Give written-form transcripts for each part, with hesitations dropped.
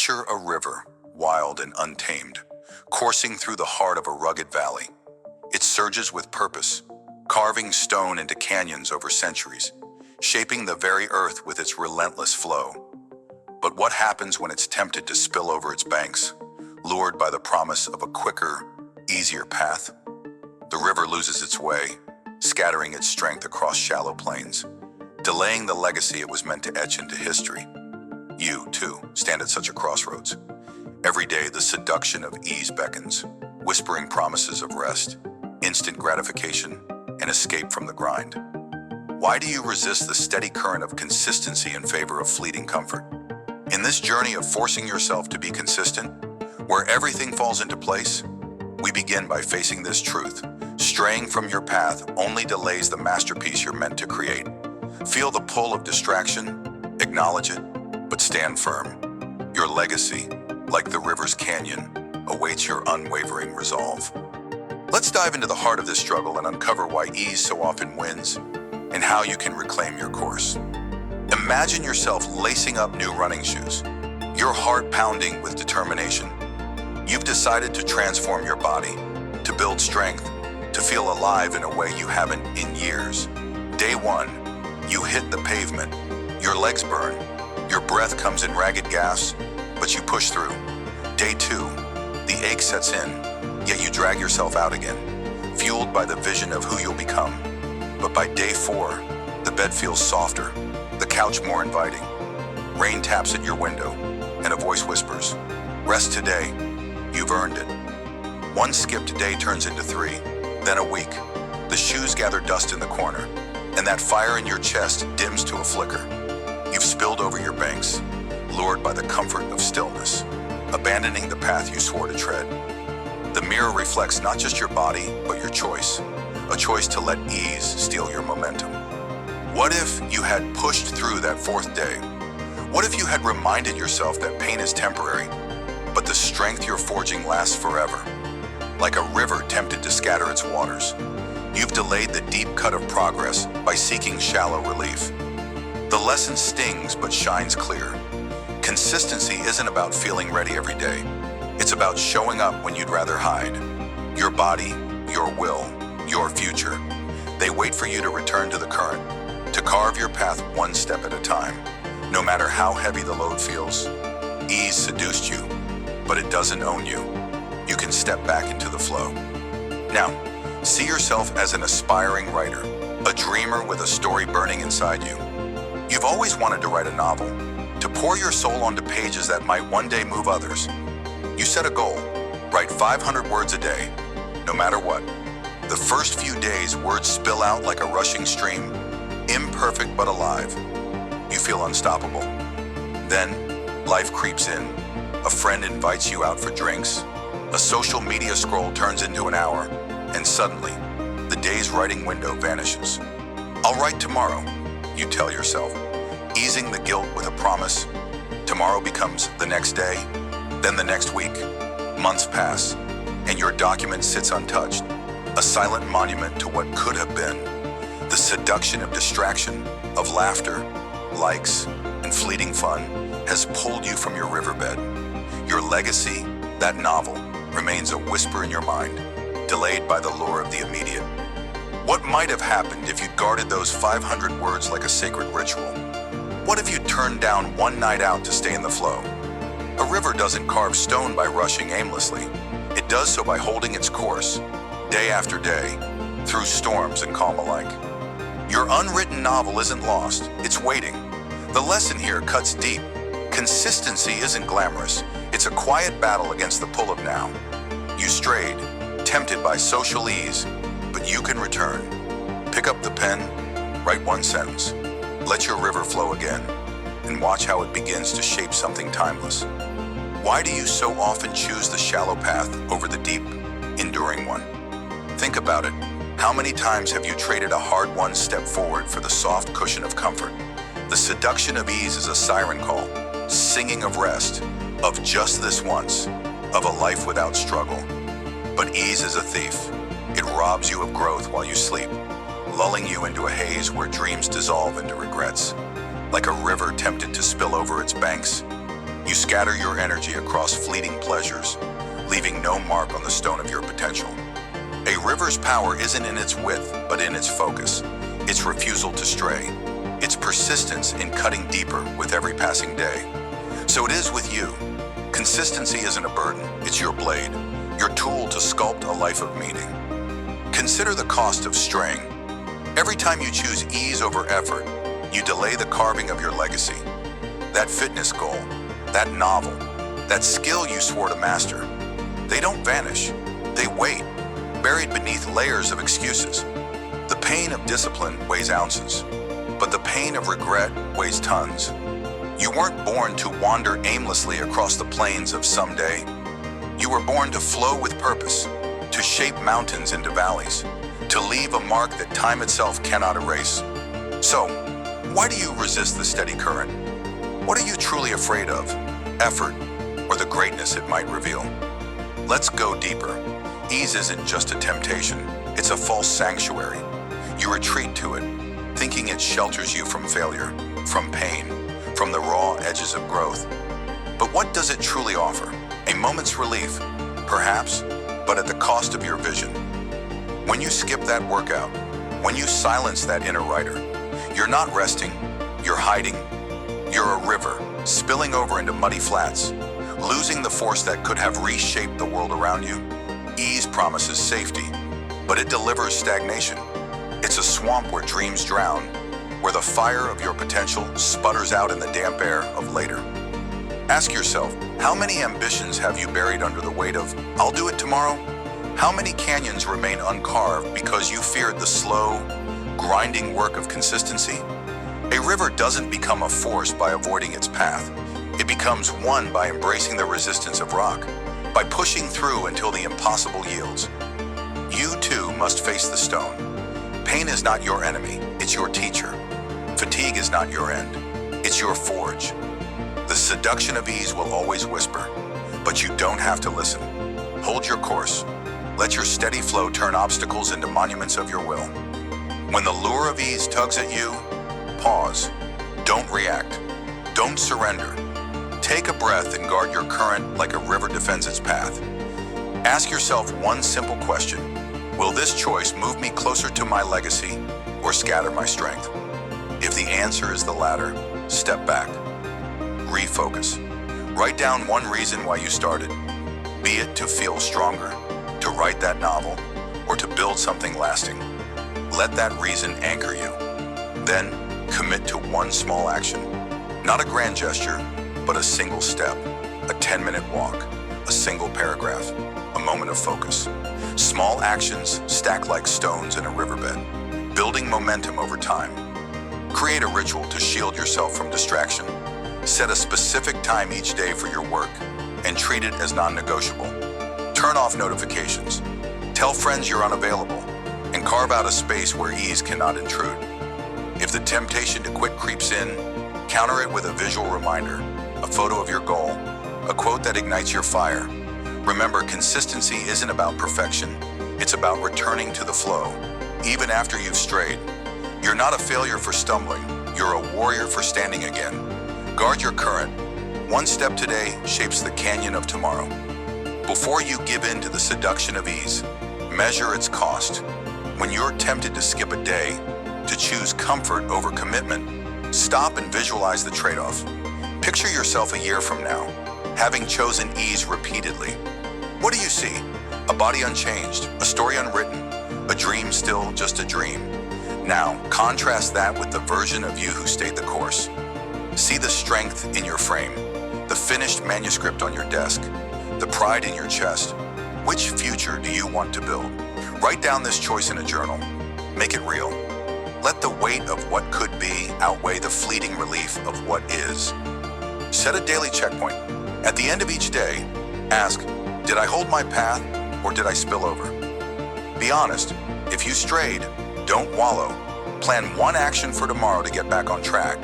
Picture a river, wild and untamed, coursing through the heart of a rugged valley. It surges with purpose, carving stone into canyons over centuries, shaping the very earth with its relentless flow. But what happens when it's tempted to spill over its banks, lured by the promise of a quicker, easier path? The river loses its way, scattering its strength across shallow plains, delaying the legacy it was meant to etch into history. You, too, stand at such a crossroads. Every day, the seduction of ease beckons, whispering promises of rest, instant gratification, and escape from the grind. Why do you resist the steady current of consistency in favor of fleeting comfort? In this journey of forcing yourself to be consistent, where everything falls into place, we begin by facing this truth. Straying from your path only delays the masterpiece you're meant to create. Feel the pull of distraction, acknowledge it, but stand firm. Your legacy, like the river's canyon, awaits your unwavering resolve. Let's dive into the heart of this struggle and uncover why ease so often wins and how you can reclaim your course. Imagine yourself lacing up new running shoes, your heart pounding with determination. You've decided to transform your body, to build strength, to feel alive in a way you haven't in years. Day one, you hit the pavement. Your legs burn. Your breath comes in ragged gasps, but you push through. Day two, the ache sets in, yet you drag yourself out again, fueled by the vision of who you'll become. But by day four, the bed feels softer, the couch more inviting. Rain taps at your window, and a voice whispers, "Rest today, you've earned it." One skipped day turns into three, then a week. The shoes gather dust in the corner, and that fire in your chest dims to a flicker. You've spilled over your banks, lured by the comfort of stillness, abandoning the path you swore to tread. The mirror reflects not just your body, but your choice, a choice to let ease steal your momentum. What if you had pushed through that fourth day? What if you had reminded yourself that pain is temporary, but the strength you're forging lasts forever? Like a river tempted to scatter its waters, you've delayed the deep cut of progress by seeking shallow relief. The lesson stings but shines clear. Consistency isn't about feeling ready every day. It's about showing up when you'd rather hide. Your body, your will, your future. They wait for you to return to the current, to carve your path one step at a time. No matter how heavy the load feels, ease seduced you, but it doesn't own you. You can step back into the flow. Now, see yourself as an aspiring writer, a dreamer with a story burning inside you. You've always wanted to write a novel, to pour your soul onto pages that might one day move others. You set a goal, write 500 words a day, no matter what. The first few days, words spill out like a rushing stream, imperfect but alive. You feel unstoppable. Then, life creeps in. A friend invites you out for drinks. A social media scroll turns into an hour, and suddenly, the day's writing window vanishes. "I'll write tomorrow," you tell yourself, easing the guilt with a promise. Tomorrow becomes the next day, then the next week. Months pass, and your document sits untouched, a silent monument to what could have been. The seduction of distraction, of laughter, likes, and fleeting fun has pulled you from your riverbed. Your legacy, that novel, remains a whisper in your mind, delayed by the lure of the immediate. What might have happened if you'd guarded those 500 words like a sacred ritual? What if you turned down one night out to stay in the flow? A river doesn't carve stone by rushing aimlessly. It does so by holding its course, day after day, through storms and calm alike. Your unwritten novel isn't lost, it's waiting. The lesson here cuts deep. Consistency isn't glamorous. It's a quiet battle against the pull of now. You strayed, tempted by social ease, but you can return. Pick up the pen, write one sentence. Let your river flow again, and watch how it begins to shape something timeless. Why do you so often choose the shallow path over the deep, enduring one? Think about it. How many times have you traded a hard-won step forward for the soft cushion of comfort? The seduction of ease is a siren call, singing of rest, of just this once, of a life without struggle. But ease is a thief. It robs you of growth while you sleep, lulling you into a haze where dreams dissolve into regrets. Like a river tempted to spill over its banks, You scatter your energy across fleeting pleasures, leaving no mark on the stone of your potential. A river's power isn't in its width, but in its focus, its refusal to stray, its persistence in cutting deeper with every passing day. So it is with you. Consistency isn't a burden, it's your blade, your tool to sculpt a life of meaning. Consider the cost of straying. Every time you choose ease over effort, you delay the carving of your legacy. That fitness goal, that novel, that skill you swore to master, they don't vanish, they wait, buried beneath layers of excuses. The pain of discipline weighs ounces, but the pain of regret weighs tons. You weren't born to wander aimlessly across the plains of someday. You were born to flow with purpose, to shape mountains into valleys, to leave a mark that time itself cannot erase. So, why do you resist the steady current? What are you truly afraid of? Effort, or the greatness it might reveal? Let's go deeper. Ease isn't just a temptation, it's a false sanctuary. You retreat to it, thinking it shelters you from failure, from pain, from the raw edges of growth. But what does it truly offer? A moment's relief, perhaps, but at the cost of your vision. When you skip that workout, when you silence that inner writer, you're not resting, you're hiding. You're a river, spilling over into muddy flats, losing the force that could have reshaped the world around you. Ease promises safety, but it delivers stagnation. It's a swamp where dreams drown, where the fire of your potential sputters out in the damp air of later. Ask yourself, how many ambitions have you buried under the weight of, "I'll do it tomorrow"? How many canyons remain uncarved because you feared the slow, grinding work of consistency? A river doesn't become a force by avoiding its path. It becomes one by embracing the resistance of rock, by pushing through until the impossible yields. You too must face the stone. Pain is not your enemy, it's your teacher. Fatigue is not your end, it's your forge. The seduction of ease will always whisper, but you don't have to listen. Hold your course. Let your steady flow turn obstacles into monuments of your will. When the lure of ease tugs at you, pause. Don't react. Don't surrender. Take a breath and guard your current like a river defends its path. Ask yourself one simple question. Will this choice move me closer to my legacy or scatter my strength? If the answer is the latter, step back. Refocus. Write down one reason why you started. Be it to feel stronger, to write that novel, or to build something lasting. Let that reason anchor you. Then, commit to one small action. Not a grand gesture, but a single step, a 10-minute walk, a single paragraph, a moment of focus. Small actions stack like stones in a riverbed, building momentum over time. Create a ritual to shield yourself from distraction. Set a specific time each day for your work and treat it as non-negotiable. Turn off notifications. Tell friends you're unavailable and carve out a space where ease cannot intrude. If the temptation to quit creeps in, counter it with a visual reminder, a photo of your goal, a quote that ignites your fire. Remember, consistency isn't about perfection. It's about returning to the flow, even after you've strayed. You're not a failure for stumbling. You're a warrior for standing again. Guard your current. One step today shapes the canyon of tomorrow. Before you give in to the seduction of ease, measure its cost. When you're tempted to skip a day, to choose comfort over commitment, stop and visualize the trade-off. Picture yourself a year from now, having chosen ease repeatedly. What do you see? A body unchanged, a story unwritten, a dream still just a dream. Now, contrast that with the version of you who stayed the course. See the strength in your frame, the finished manuscript on your desk, the pride in your chest. Which future do you want to build? Write down this choice in a journal. Make it real. Let the weight of what could be outweigh the fleeting relief of what is. Set a daily checkpoint. At the end of each day, ask, did I hold my path or did I spill over? Be honest. If you strayed, don't wallow. Plan one action for tomorrow to get back on track.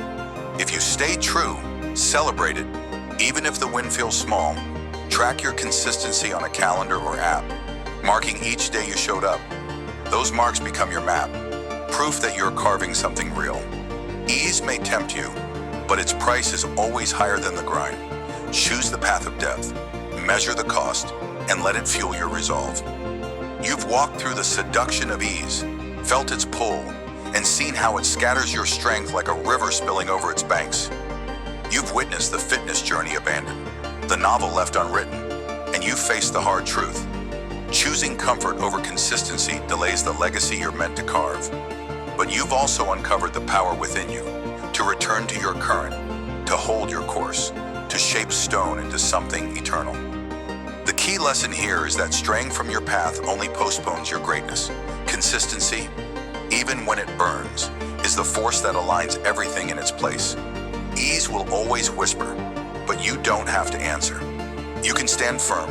If you stay true, celebrate it. Even if the win feels small, track your consistency on a calendar or app, marking each day you showed up. Those marks become your map, proof that you're carving something real. Ease may tempt you, but its price is always higher than the grind. Choose the path of depth, measure the cost, and let it fuel your resolve. You've walked through the seduction of ease, felt its pull, and seen how it scatters your strength like a river spilling over its banks. You've witnessed the fitness journey abandoned, the novel left unwritten, and you've faced the hard truth. Choosing comfort over consistency delays the legacy you're meant to carve. But you've also uncovered the power within you to return to your current, to hold your course, to shape stone into something eternal. The key lesson here is that straying from your path only postpones your greatness. Consistency, even when it burns, is the force that aligns everything in its place. Ease will always whisper, but you don't have to answer. You can stand firm,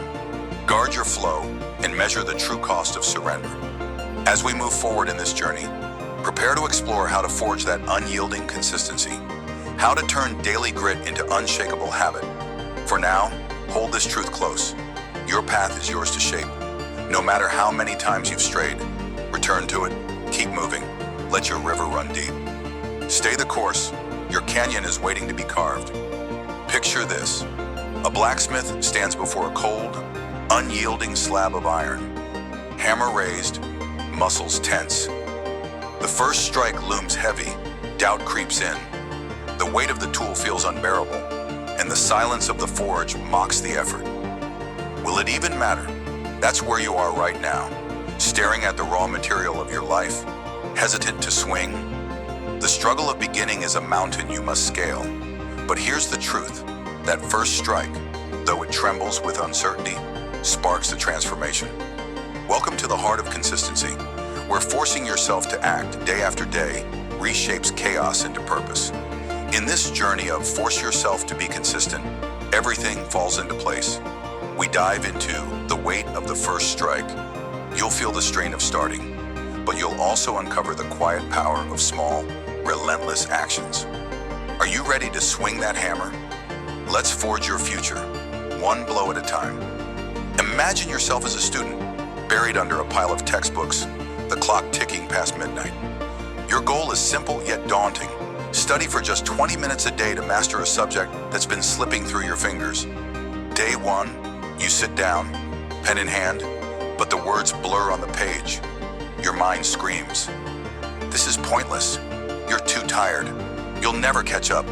guard your flow, and measure the true cost of surrender. As we move forward in this journey, prepare to explore how to forge that unyielding consistency, how to turn daily grit into unshakable habit. For now, hold this truth close. Your path is yours to shape. No matter how many times you've strayed, return to it, keep moving, let your river run deep. Stay the course, your canyon is waiting to be carved. Picture this: a blacksmith stands before a cold, unyielding slab of iron. Hammer raised, muscles tense. The first strike looms heavy, doubt creeps in. The weight of the tool feels unbearable, and the silence of the forge mocks the effort. Will it even matter? That's where you are right now, staring at the raw material of your life, hesitant to swing. The struggle of beginning is a mountain you must scale. But here's the truth: that first strike, though it trembles with uncertainty, sparks the transformation. Welcome to the heart of consistency, where forcing yourself to act day after day reshapes chaos into purpose. In this journey of force yourself to be consistent, everything falls into place. We dive into the weight of the first strike. You'll feel the strain of starting, but you'll also uncover the quiet power of small, relentless actions. Are you ready to swing that hammer? Let's forge your future, one blow at a time. Imagine yourself as a student, buried under a pile of textbooks, the clock ticking past midnight. Your goal is simple yet daunting. Study for just 20 minutes a day to master a subject that's been slipping through your fingers. Day one, you sit down, pen in hand, but the words blur on the page. Your mind screams, "This is pointless. You're too tired. You'll never catch up."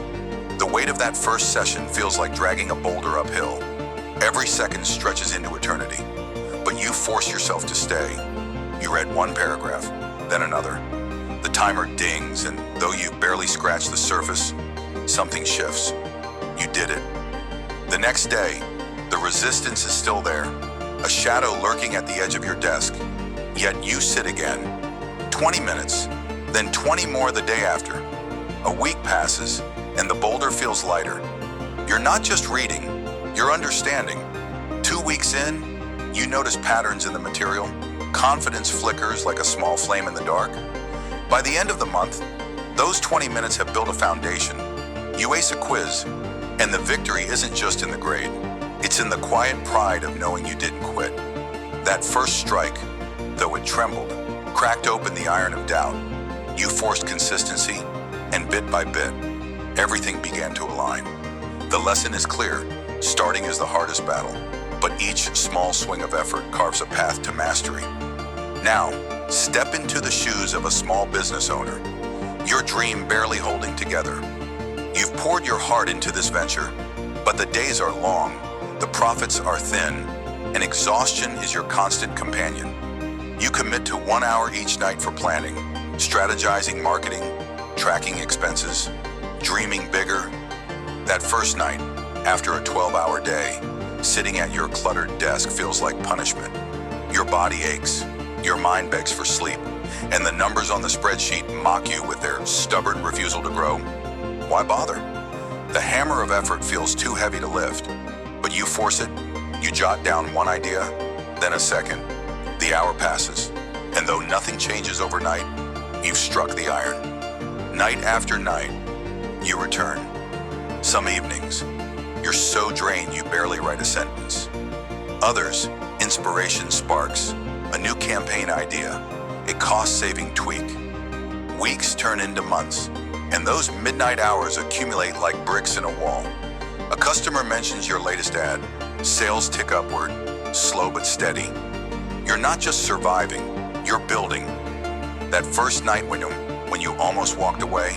The weight of that first session feels like dragging a boulder uphill. Every second stretches into eternity, but you force yourself to stay. You read one paragraph, then another. The timer dings, and though you barely scratch the surface, something shifts. You did it. The next day, the resistance is still there, a shadow lurking at the edge of your desk. Yet you sit again. 20 minutes, then 20 more the day after. A week passes, and the boulder feels lighter. You're not just reading, you're understanding. 2 weeks in, you notice patterns in the material. Confidence flickers like a small flame in the dark. By the end of the month, those 20 minutes have built a foundation. You ace a quiz, and the victory isn't just in the grade. It's in the quiet pride of knowing you didn't quit. That first strike, though it trembled, cracked open the iron of doubt. You forced consistency, and bit by bit, everything began to align. The lesson is clear: starting is the hardest battle, but each small swing of effort carves a path to mastery. Now, step into the shoes of a small business owner, your dream barely holding together. You've poured your heart into this venture, but the days are long, the profits are thin, and exhaustion is your constant companion. You commit to 1 hour each night for planning, strategizing marketing, tracking expenses, dreaming bigger. That first night, after a 12-hour day, sitting at your cluttered desk feels like punishment. Your body aches, your mind begs for sleep, and the numbers on the spreadsheet mock you with their stubborn refusal to grow. Why bother? The hammer of effort feels too heavy to lift, but you force it. You jot down one idea, then a second. The hour passes, and though nothing changes overnight, you've struck the iron. Night after night, you return. Some evenings, you're so drained you barely write a sentence. Others, inspiration sparks, a new campaign idea, a cost-saving tweak. Weeks turn into months, and those midnight hours accumulate like bricks in a wall. A customer mentions your latest ad. Sales tick upward, slow but steady. You're not just surviving, you're building. That first night when you almost walked away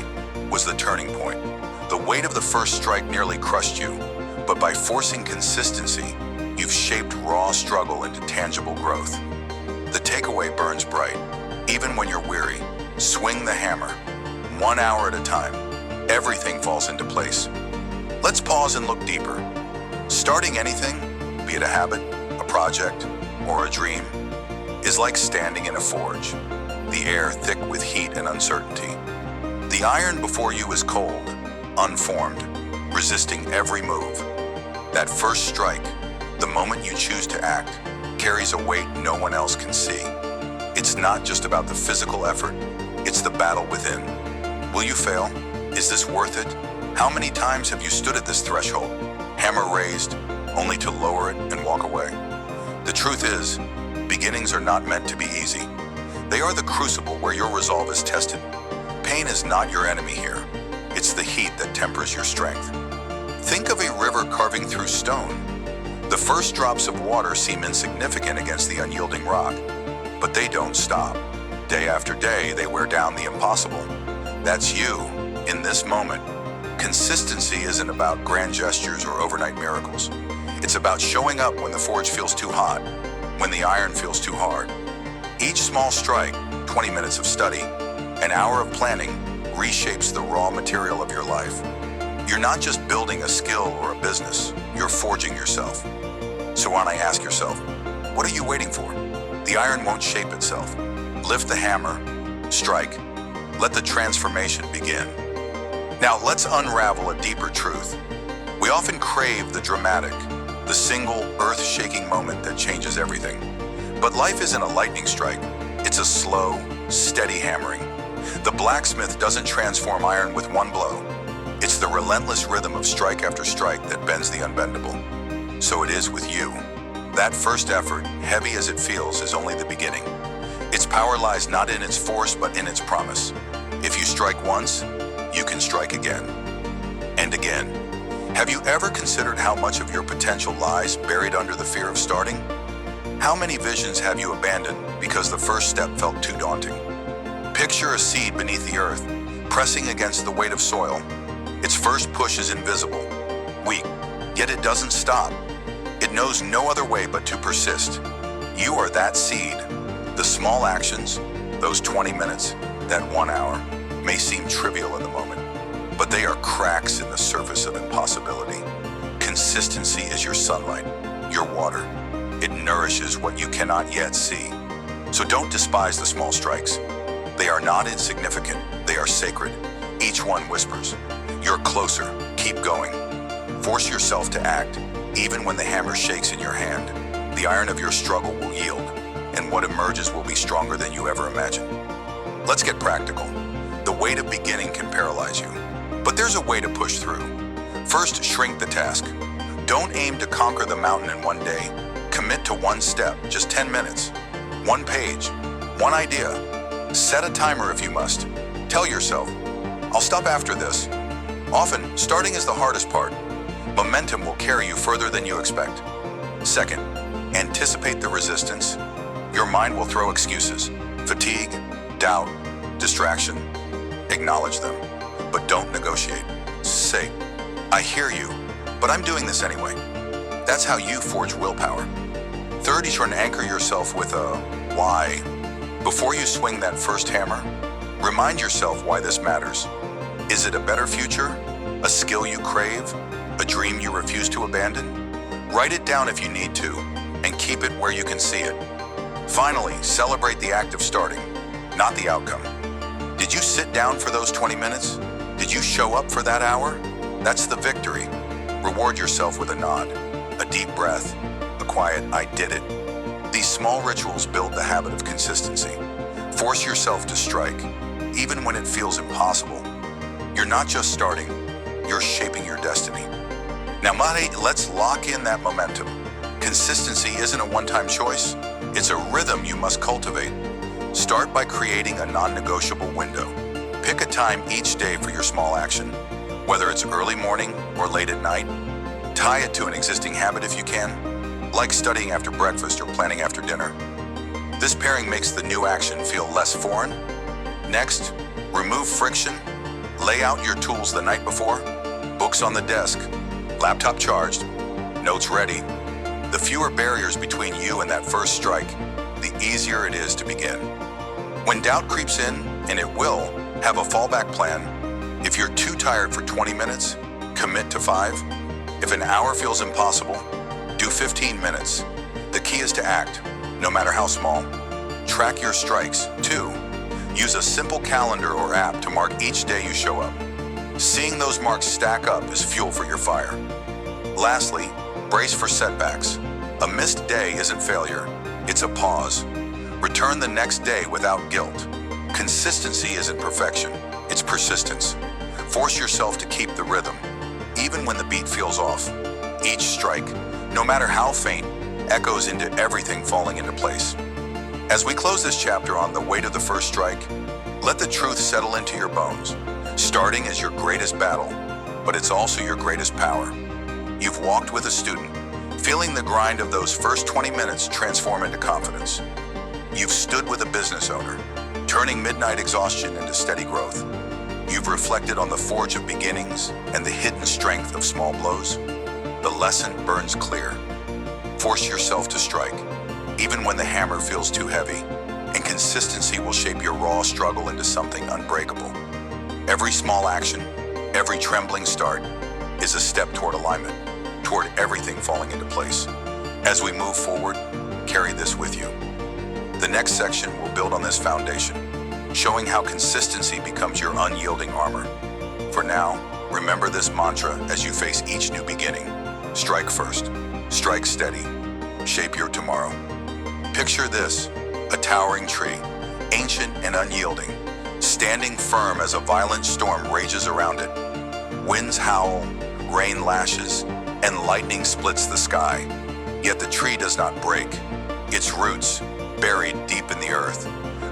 was the turning point. The weight of the first strike nearly crushed you, but by forcing consistency, you've shaped raw struggle into tangible growth. The takeaway burns bright. Even when you're weary, swing the hammer. 1 hour at a time, everything falls into place. Let's pause and look deeper. Starting anything, be it a habit, a project, or a dream, is like standing in a forge, the air thick with heat and uncertainty. The iron before you is cold, unformed, resisting every move. That first strike, the moment you choose to act, carries a weight no one else can see. It's not just about the physical effort, it's the battle within. Will you fail? Is this worth it? How many times have you stood at this threshold, hammer raised, only to lower it and walk away? The truth is, beginnings are not meant to be easy. They are the crucible where your resolve is tested. Pain is not your enemy here. It's the heat that tempers your strength. Think of a river carving through stone. The first drops of water seem insignificant against the unyielding rock, but they don't stop. Day after day, they wear down the impossible. That's you, in this moment. Consistency isn't about grand gestures or overnight miracles. It's about showing up when the forge feels too hot, when the iron feels too hard. Each small strike, 20 minutes of study, an hour of planning, reshapes the raw material of your life. You're not just building a skill or a business, you're forging yourself. So why don't I ask yourself, what are you waiting for? The iron won't shape itself. Lift the hammer, strike, let the transformation begin. Now let's unravel a deeper truth. We often crave the dramatic, the single earth-shaking moment that changes everything. But life isn't a lightning strike. It's a slow, steady hammering. The blacksmith doesn't transform iron with one blow. It's the relentless rhythm of strike after strike that bends the unbendable. So it is with you. That first effort, heavy as it feels, is only the beginning. Its power lies not in its force, but in its promise. If you strike once, you can strike again. And again. Have you ever considered how much of your potential lies buried under the fear of starting? How many visions have you abandoned because the first step felt too daunting? Picture a seed beneath the earth, pressing against the weight of soil. Its first push is invisible, weak, yet it doesn't stop. It knows no other way but to persist. You are that seed. The small actions, those 20 minutes, that 1 hour, may seem trivial in the moment, but they are cracks in the surface of impossibility. Consistency is your sunlight, your water. It nourishes what you cannot yet see. So don't despise the small strikes. They are not insignificant, they are sacred. Each one whispers, "You're closer, keep going." Force yourself to act, even when the hammer shakes in your hand. The iron of your struggle will yield, and what emerges will be stronger than you ever imagined. Let's get practical. The weight of beginning can paralyze you, but there's a way to push through. First, shrink the task. Don't aim to conquer the mountain in one day. Commit to one step, just 10 minutes. One page, one idea. Set a timer if you must. Tell yourself, "I'll stop after this." Often, starting is the hardest part. Momentum will carry you further than you expect. Second, anticipate the resistance. Your mind will throw excuses, fatigue, doubt, distraction. Acknowledge them, but don't negotiate. Say, "I hear you, but I'm doing this anyway." That's how you forge willpower. Third, you try and anchor yourself with a why. Before you swing that first hammer, remind yourself why this matters. Is it a better future? A skill you crave? A dream you refuse to abandon? Write it down if you need to, and keep it where you can see it. Finally, celebrate the act of starting, not the outcome. Did you sit down for those 20 minutes? Did you show up for that hour? That's the victory. Reward yourself with a nod, a deep breath, a quiet "I did it." These small rituals build the habit of consistency. Force yourself to strike, even when it feels impossible. You're not just starting, you're shaping your destiny. Now, let's lock in that momentum. Consistency isn't a one-time choice. It's a rhythm you must cultivate. Start by creating a non-negotiable window. Pick a time each day for your small action. Whether it's early morning or late at night, Tie it to an existing habit if you can, like studying after breakfast or planning after dinner. This pairing makes the new action feel less foreign. Next, remove friction. Lay out your tools the night before, books on the desk, laptop charged, notes ready. The fewer barriers between you and that first strike, the easier it is to begin. When doubt creeps in, and it will, have a fallback plan. If you're too tired for 20 minutes, commit to 5. If an hour feels impossible, do 15 minutes. The key is to act, no matter how small. Track your strikes. 2. Use a simple calendar or app to mark each day you show up. Seeing those marks stack up is fuel for your fire. Lastly, brace for setbacks. A missed day isn't failure, it's a pause. Return the next day without guilt. Consistency isn't perfection, it's persistence. Force yourself to keep the rhythm, even when the beat feels off. Each strike, no matter how faint, echoes into everything falling into place. As we close this chapter on the weight of the first strike, let the truth settle into your bones. Starting is your greatest battle, but it's also your greatest power. You've walked with a student, feeling the grind of those first 20 minutes transform into confidence. You've stood with a business owner, turning midnight exhaustion into steady growth. You've reflected on the forge of beginnings and the hidden strength of small blows. The lesson burns clear. Force yourself to strike, even when the hammer feels too heavy, and consistency will shape your raw struggle into something unbreakable. Every small action, every trembling start, is a step toward alignment, toward everything falling into place. As we move forward, carry this with you. The next section will build on this foundation, showing how consistency becomes your unyielding armor. For now, remember this mantra as you face each new beginning. Strike first, strike steady, shape your tomorrow. Picture this, a towering tree, ancient and unyielding, standing firm as a violent storm rages around it. Winds howl, rain lashes, and lightning splits the sky. Yet the tree does not break. Its roots, buried deep in the earth,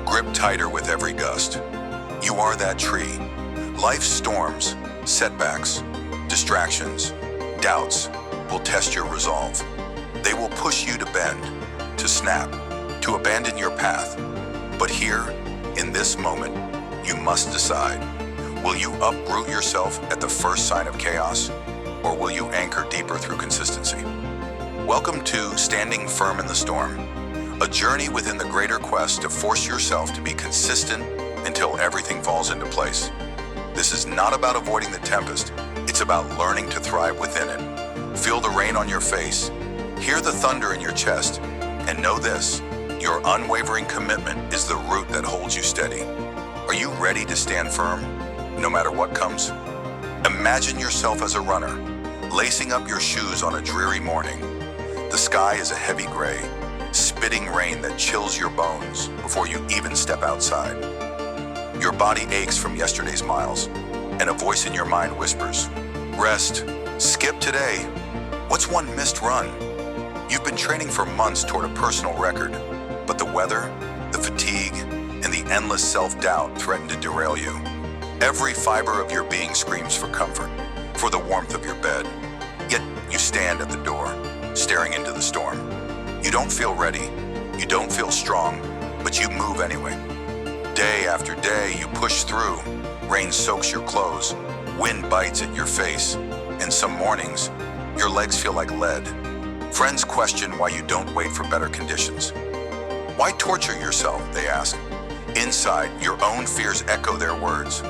grip tighter with every gust. You are that tree. Life's storms, setbacks, distractions, doubts will test your resolve. They will push you to bend, to snap, to abandon your path. But here, in this moment, you must decide. Will you uproot yourself at the first sign of chaos, or will you anchor deeper through consistency? Welcome to Standing Firm in the Storm, a journey within the greater quest to force yourself to be consistent until everything falls into place. This is not about avoiding the tempest, it's about learning to thrive within it. Feel the rain on your face, hear the thunder in your chest, and know this, your unwavering commitment is the root that holds you steady. Are you ready to stand firm, no matter what comes? Imagine yourself as a runner, lacing up your shoes on a dreary morning. The sky is a heavy gray, spitting rain that chills your bones before you even step outside. Your body aches from yesterday's miles, and a voice in your mind whispers, "Rest, skip today. What's one missed run?" You've been training for months toward a personal record, but the weather, the fatigue, and the endless self-doubt threaten to derail you. Every fiber of your being screams for comfort, for the warmth of your bed. Yet you stand at the door, staring into the storm. You don't feel ready, you don't feel strong, but you move anyway. Day after day, you push through. Rain soaks your clothes, wind bites at your face, and some mornings, your legs feel like lead. Friends question why you don't wait for better conditions. Why torture yourself, they ask. Inside, your own fears echo their words.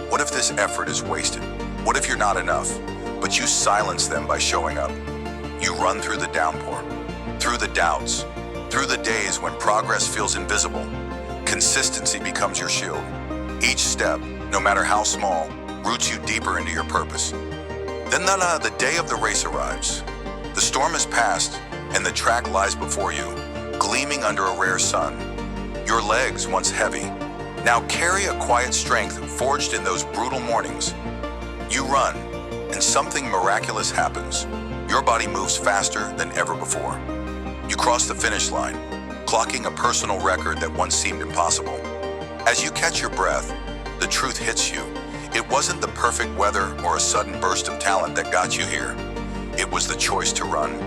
What if this effort is wasted? What if you're not enough? But you silence them by showing up. You run through the downpour, through the doubts, through the days when progress feels invisible. Consistency becomes your shield. Each step, no matter how small, roots you deeper into your purpose. Then the day of the race arrives. The storm is past, and the track lies before you, gleaming under a rare sun. Your legs, once heavy, now carry a quiet strength forged in those brutal mornings. You run, and something miraculous happens. Your body moves faster than ever before. You cross the finish line, clocking a personal record that once seemed impossible. As you catch your breath, the truth hits you. It wasn't the perfect weather or a sudden burst of talent that got you here. It It was the choice to run,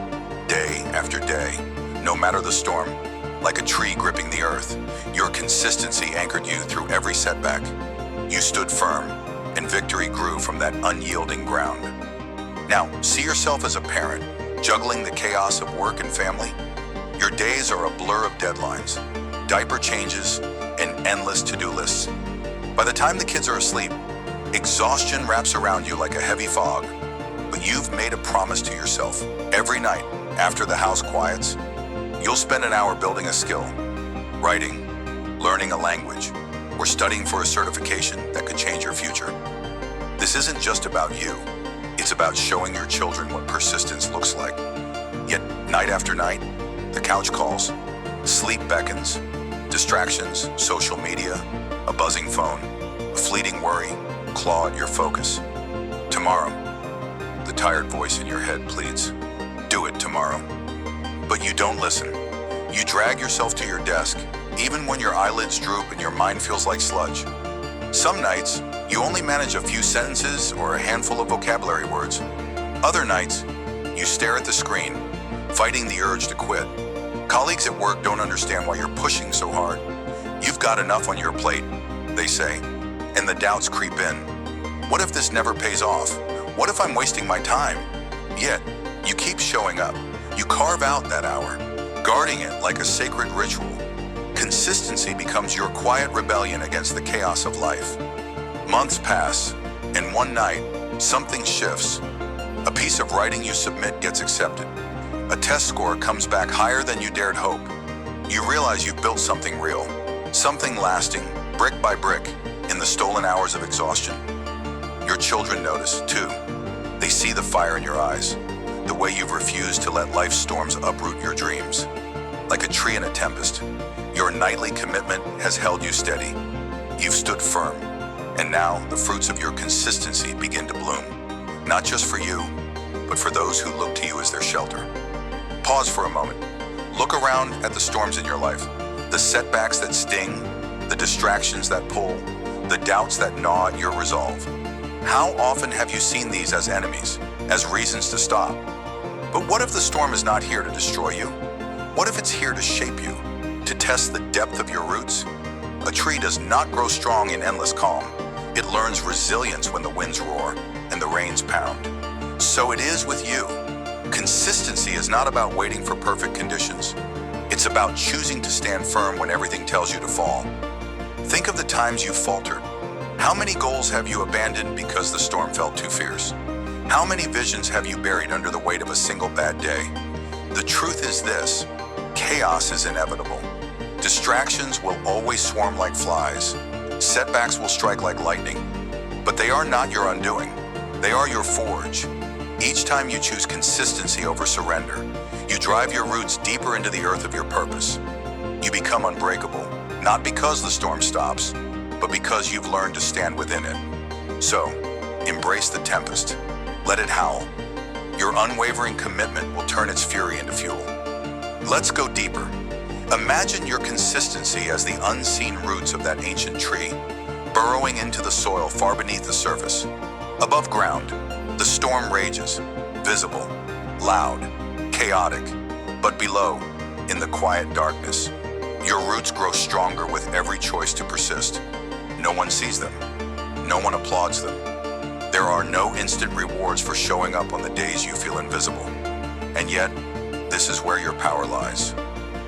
day after day, no matter the storm. Like a tree gripping the earth, your consistency anchored you through every setback. You stood firm, and victory grew from that unyielding ground. Now, see yourself as a parent, juggling the chaos of work and family. Your days are a blur of deadlines, diaper changes, and endless to-do lists. By the time the kids are asleep, exhaustion wraps around you like a heavy fog. But you've made a promise to yourself. Every night, after the house quiets, you'll spend an hour building a skill, writing, learning a language, or studying for a certification that could change your future. This isn't just about you. It's about showing your children what persistence looks like. Yet, night after night, the couch calls, sleep beckons, distractions, social media, a buzzing phone, a fleeting worry claw at your focus. Tomorrow, the tired voice in your head pleads, do it tomorrow. But you don't listen. You drag yourself to your desk, even when your eyelids droop and your mind feels like sludge. Some nights, you only manage a few sentences or a handful of vocabulary words. Other nights, you stare at the screen, fighting the urge to quit. Colleagues at work don't understand why you're pushing so hard. You've got enough on your plate, they say, and the doubts creep in. What if this never pays off? What if I'm wasting my time? Yet, you keep showing up. You carve out that hour, guarding it like a sacred ritual. Consistency becomes your quiet rebellion against the chaos of life. Months pass, and one night, something shifts. A piece of writing you submit gets accepted. A test score comes back higher than you dared hope. You realize you've built something real, something lasting, brick by brick, in the stolen hours of exhaustion. Your children notice, too. They see the fire in your eyes, the way you've refused to let life's storms uproot your dreams. Like a tree in a tempest, your nightly commitment has held you steady. You've stood firm, and now the fruits of your consistency begin to bloom, not just for you, but for those who look to you as their shelter. Pause for a moment. Look around at the storms in your life, the setbacks that sting, the distractions that pull, the doubts that gnaw at your resolve. How often have you seen these as enemies, as reasons to stop? But what if the storm is not here to destroy you? What if it's here to shape you, to test the depth of your roots? A tree does not grow strong in endless calm. It learns resilience when the winds roar and the rains pound. So it is with you. Consistency is not about waiting for perfect conditions. It's about choosing to stand firm when everything tells you to fall. Think of the times you faltered. How many goals have you abandoned because the storm felt too fierce? How many visions have you buried under the weight of a single bad day? The truth is this: chaos is inevitable. Distractions will always swarm like flies. Setbacks will strike like lightning. But they are not your undoing. They are your forge. Each time you choose consistency over surrender, you drive your roots deeper into the earth of your purpose. You become unbreakable, not because the storm stops, but because you've learned to stand within it. So, embrace the tempest. Let it howl. Your unwavering commitment will turn its fury into fuel. Let's go deeper. Imagine your consistency as the unseen roots of that ancient tree, burrowing into the soil far beneath the surface. Above ground, the storm rages, visible, loud, chaotic. But below, in the quiet darkness, your roots grow stronger with every choice to persist. No one sees them. No one applauds them. There are no instant rewards for showing up on the days you feel invisible. And yet, this is where your power lies.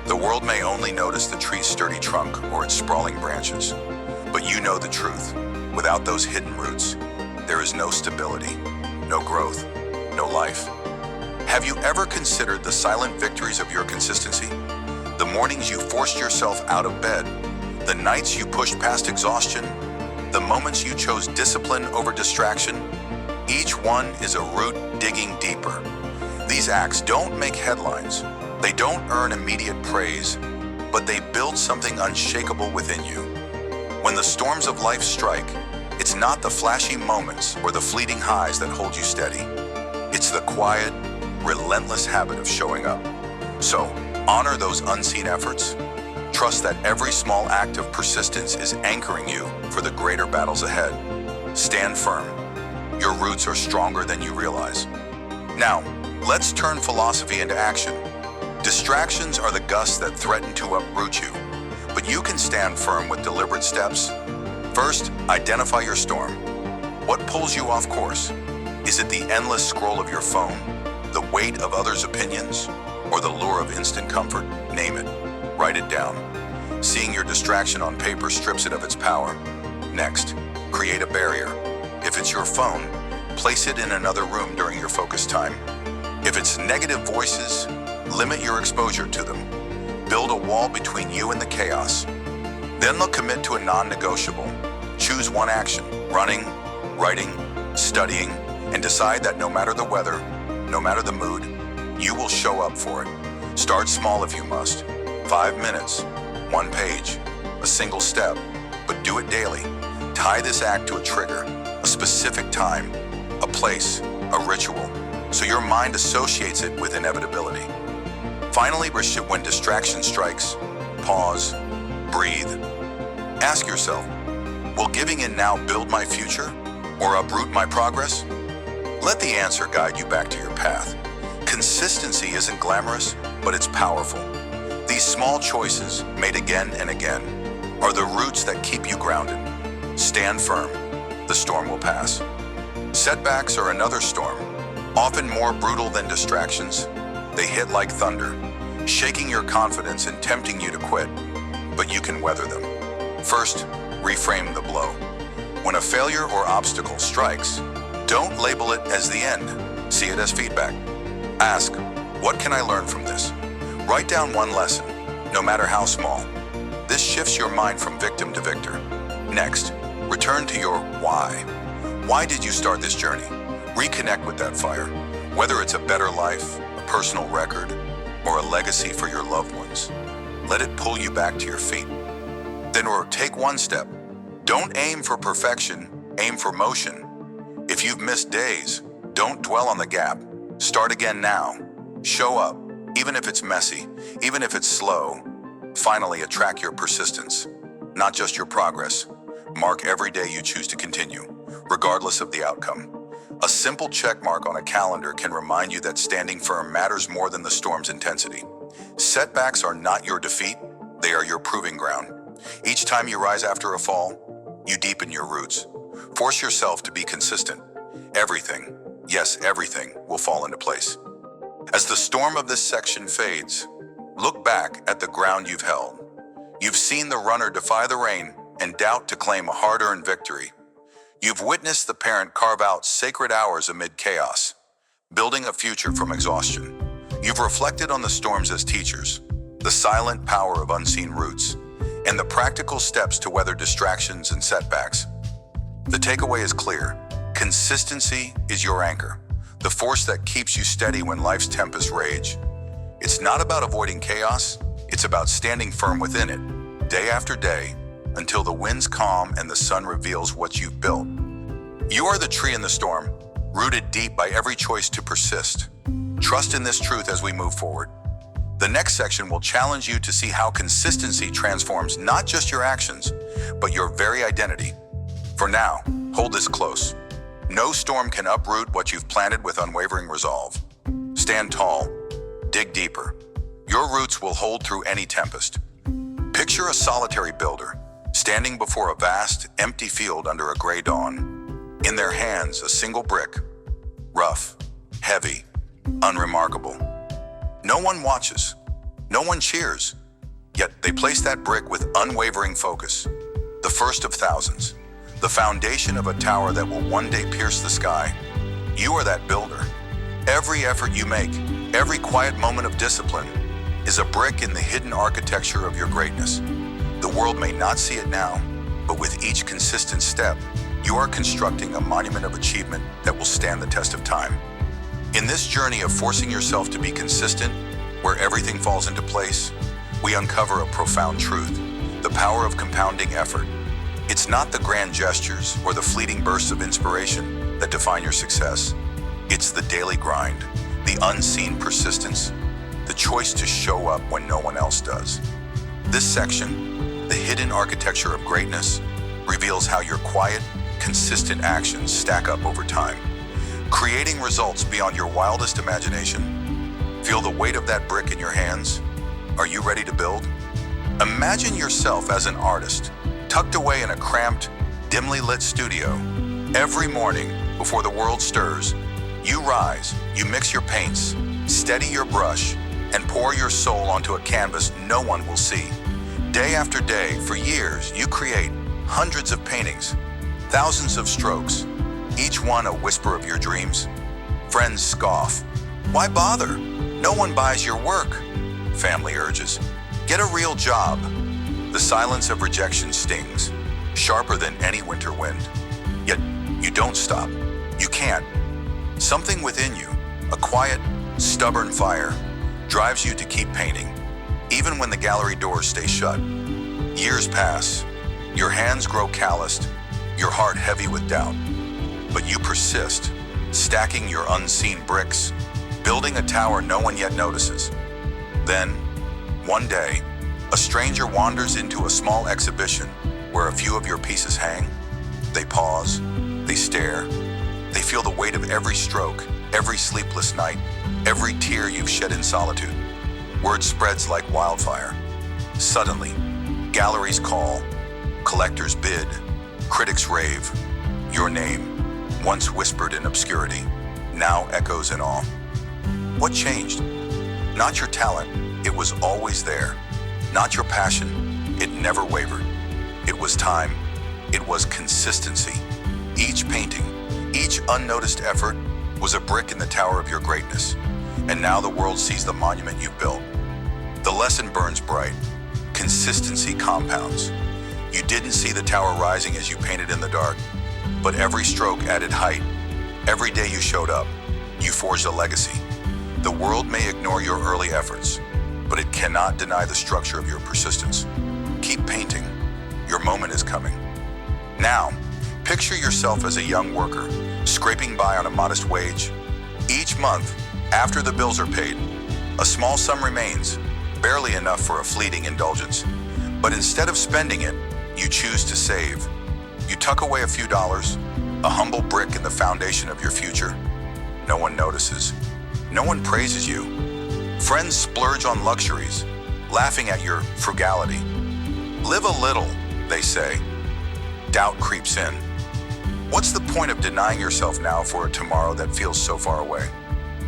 The world may only notice the tree's sturdy trunk or its sprawling branches, but you know the truth. Without those hidden roots, there is no stability, no growth, no life. Have you ever considered the silent victories of your consistency? The mornings you forced yourself out of bed, the nights you pushed past exhaustion, the moments you chose discipline over distraction. Each one is a root digging deeper. These acts don't make headlines. They don't earn immediate praise, but they build something unshakable within you. When the storms of life strike, it's not the flashy moments or the fleeting highs that hold you steady. It's the quiet, relentless habit of showing up. So, honor those unseen efforts. Trust that every small act of persistence is anchoring you for the greater battles ahead. Stand firm. Your roots are stronger than you realize. Now, Let's turn philosophy into action. Distractions are the gusts that threaten to uproot you, but you can stand firm with deliberate steps. First, identify your storm. What pulls you off course? Is it the endless scroll of your phone, the weight of others' opinions, or the lure of instant comfort? Name it. Write it down. Seeing your distraction on paper strips it of its power. Next, create a barrier. If it's your phone, place it in another room during your focus time. If it's negative voices, limit your exposure to them. Build a wall between you and the chaos. Then commit to a non-negotiable. Choose one action: running, writing, studying, and decide that no matter the weather, no matter the mood, you will show up for it. Start small if you must. 5 minutes, 1 page, a single step, but do it daily. Tie this act to a trigger, a specific time, a place, a ritual, so your mind associates it with inevitability. Finally, when distraction strikes, pause, breathe. Ask yourself, will giving in now build my future or uproot my progress? Let the answer guide you back to your path. Consistency isn't glamorous, but it's powerful. These small choices, made again and again, are the roots that keep you grounded. Stand firm. The storm will pass. Setbacks are another storm, often more brutal than distractions. They hit like thunder, shaking your confidence and tempting you to quit, but you can weather them. First, reframe the blow. When a failure or obstacle strikes, don't label it as the end. See it as feedback. Ask, what can I learn from this? Write down one lesson, no matter how small. This shifts your mind from victim to victor. Next, return to your why. Why did you start this journey? Reconnect with that fire, whether it's a better life, a personal record, or a legacy for your loved ones. Let it pull you back to your feet. Then take one step. Don't aim for perfection, aim for motion. If you've missed days, don't dwell on the gap. Start again now. Show up, even if it's messy, even if it's slow. Finally, attract your persistence, not just your progress. Mark every day you choose to continue, regardless of the outcome. A simple check mark on a calendar can remind you that standing firm matters more than the storm's intensity. Setbacks are not your defeat, they are your proving ground. Each time you rise after a fall, you deepen your roots. Force yourself to be consistent. Everything, yes, everything, will fall into place. As the storm of this section fades, look back at the ground you've held. You've seen the runner defy the rain and doubt to claim a hard-earned victory. You've witnessed the parent carve out sacred hours amid chaos, building a future from exhaustion. You've reflected on the storms as teachers, the silent power of unseen roots, and the practical steps to weather distractions and setbacks. The takeaway is clear. Consistency is your anchor, the force that keeps you steady when life's tempests rage. It's not about avoiding chaos, it's about standing firm within it, day after day, until the winds calm and the sun reveals what you've built. You are the tree in the storm, rooted deep by every choice to persist. Trust in this truth as we move forward. The next section will challenge you to see how consistency transforms not just your actions, but your very identity. For now, hold this close. No storm can uproot what you've planted with unwavering resolve. Stand tall, dig deeper. Your roots will hold through any tempest. Picture a solitary builder, standing before a vast, empty field under a gray dawn. In their hands, a single brick, rough, heavy, unremarkable. No one watches, no one cheers, yet they place that brick with unwavering focus. The first of thousands, the foundation of a tower that will one day pierce the sky. You are that builder. Every effort you make, every quiet moment of discipline, is a brick in the hidden architecture of your greatness. The world may not see it now, but with each consistent step, you are constructing a monument of achievement that will stand the test of time. In this journey of forcing yourself to be consistent, where everything falls into place, we uncover a profound truth: the power of compounding effort. It's not the grand gestures or the fleeting bursts of inspiration that define your success. It's the daily grind, the unseen persistence, the choice to show up when no one else does. This section, the hidden architecture of greatness, reveals how your quiet, consistent actions stack up over time. creating results beyond your wildest imagination. Feel the weight of that brick in your hands? Are you ready to build? Imagine yourself as an artist, tucked away in a cramped, dimly lit studio. Every morning, before the world stirs, you rise, you mix your paints, steady your brush, and pour your soul onto a canvas no one will see. Day after day, for years, you create hundreds of paintings, thousands of strokes, each one a whisper of your dreams. Friends scoff. Why bother? No one buys your work. Family urges. Get a real job. The silence of rejection stings, sharper than any winter wind. Yet, you don't stop. You can't. Something within you, a quiet, stubborn fire, drives you to keep painting, even when the gallery doors stay shut. Years pass. Your hands grow calloused, your heart heavy with doubt. But you persist, stacking your unseen bricks, building a tower no one yet notices. Then, one day, a stranger wanders into a small exhibition where a few of your pieces hang. They pause, they stare, they feel the weight of every stroke, every sleepless night, every tear you've shed in solitude. Word spreads like wildfire. Suddenly, galleries call, collectors bid, critics rave. Your name, once whispered in obscurity, now echoes in awe. What changed? Not your talent, it was always there. Not your passion, it never wavered. It was time, it was consistency. Each painting, each unnoticed effort was a brick in the tower of your greatness. And now the world sees the monument you've built. The lesson burns bright. Consistency compounds. You didn't see the tower rising as you painted in the dark, but every stroke added height. Every day you showed up, you forged a legacy. The world may ignore your early efforts, but it cannot deny the structure of your persistence. Keep painting. Your moment is coming. Now, picture yourself as a young worker, scraping by on a modest wage. Each month, after the bills are paid, a small sum remains, barely enough for a fleeting indulgence. But instead of spending it, you choose to save. You tuck away a few dollars, a humble brick in the foundation of your future. No one notices. No one praises you. Friends splurge on luxuries, laughing at your frugality. Live a little, they say. Doubt creeps in. What's the point of denying yourself now for a tomorrow that feels so far away?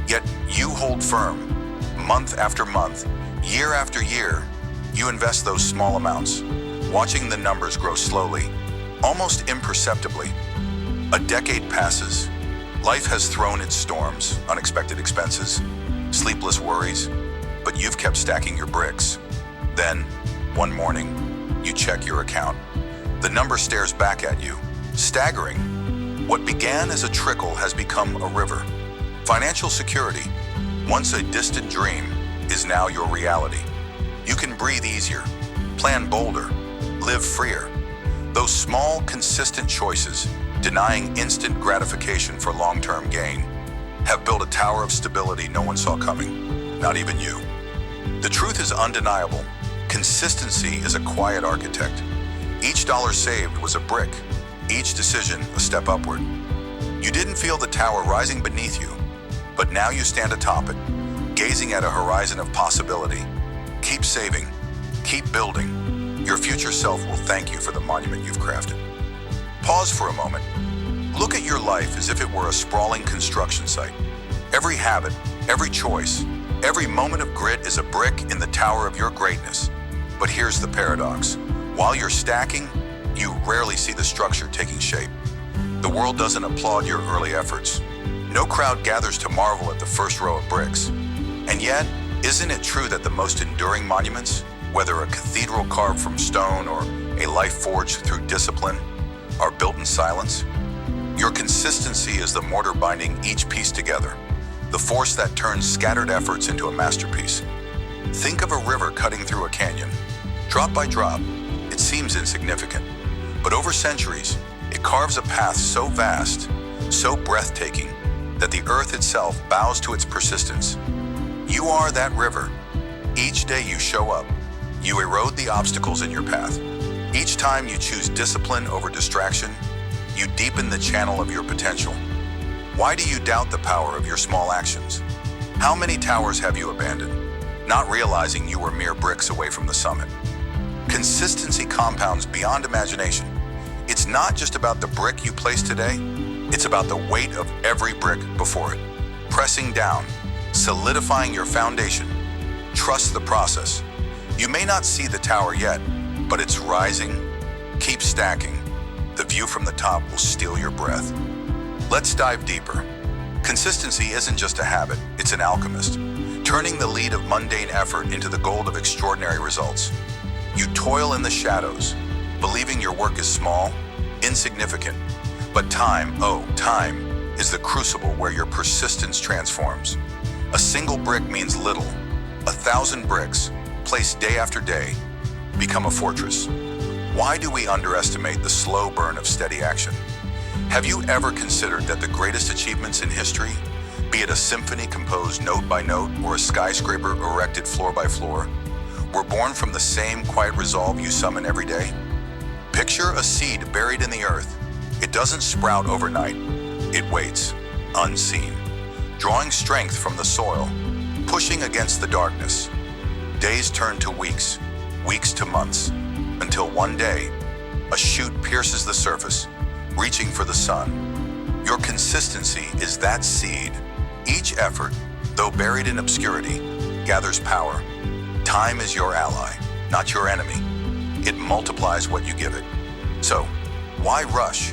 Yet you hold firm. Month after month, year after year, you invest those small amounts, watching the numbers grow slowly, almost imperceptibly. A decade passes. Life has thrown its storms, unexpected expenses, sleepless worries, but you've kept stacking your bricks. Then, one morning, you check your account. The number stares back at you, staggering. What began as a trickle has become a river. Financial security, once a distant dream, is now your reality. You can breathe easier, plan bolder, live freer. Those small, consistent choices, denying instant gratification for long-term gain, have built a tower of stability no one saw coming, not even you. The truth is undeniable. Consistency is a quiet architect. Each dollar saved was a brick, each decision a step upward. You didn't feel the tower rising beneath you, but now you stand atop it, gazing at a horizon of possibility. Keep saving, keep building. Your future self will thank you for the monument you've crafted. Pause for a moment. Look at your life as if it were a sprawling construction site. Every habit, every choice, every moment of grit is a brick in the tower of your greatness. But here's the paradox. While you're stacking, you rarely see the structure taking shape. The world doesn't applaud your early efforts. No crowd gathers to marvel at the first row of bricks. And yet, isn't it true that the most enduring monuments, whether a cathedral carved from stone or a life forged through discipline, are built in silence? Your consistency is the mortar binding each piece together, the force that turns scattered efforts into a masterpiece. Think of a river cutting through a canyon. Drop by drop, it seems insignificant, but over centuries, it carves a path so vast, so breathtaking, that the earth itself bows to its persistence. You are that river. Each day you show up, you erode the obstacles in your path. Each time you choose discipline over distraction, you deepen the channel of your potential. Why do you doubt the power of your small actions? How many towers have you abandoned, not realizing you were mere bricks away from the summit? Consistency compounds beyond imagination. It's not just about the brick you place today, it's about the weight of every brick before it. Pressing down, solidifying your foundation. Trust the process. You may not see the tower yet, but it's rising. Keep stacking. The view from the top will steal your breath. Let's dive deeper. Consistency isn't just a habit, it's an alchemist, turning the lead of mundane effort into the gold of extraordinary results. You toil in the shadows, believing your work is small, insignificant, but time is the crucible where your persistence transforms. A single brick means little. 1,000 bricks, placed day after day, become a fortress. Why do we underestimate the slow burn of steady action? Have you ever considered that the greatest achievements in history, be it a symphony composed note by note or a skyscraper erected floor by floor, were born from the same quiet resolve you summon every day? Picture a seed buried in the earth. It doesn't sprout overnight. It waits, unseen, drawing strength from the soil, pushing against the darkness. Days turn to weeks, weeks to months, until one day, a shoot pierces the surface, reaching for the sun. Your consistency is that seed. Each effort, though buried in obscurity, gathers power. Time is your ally, not your enemy. It multiplies what you give it. So, why rush?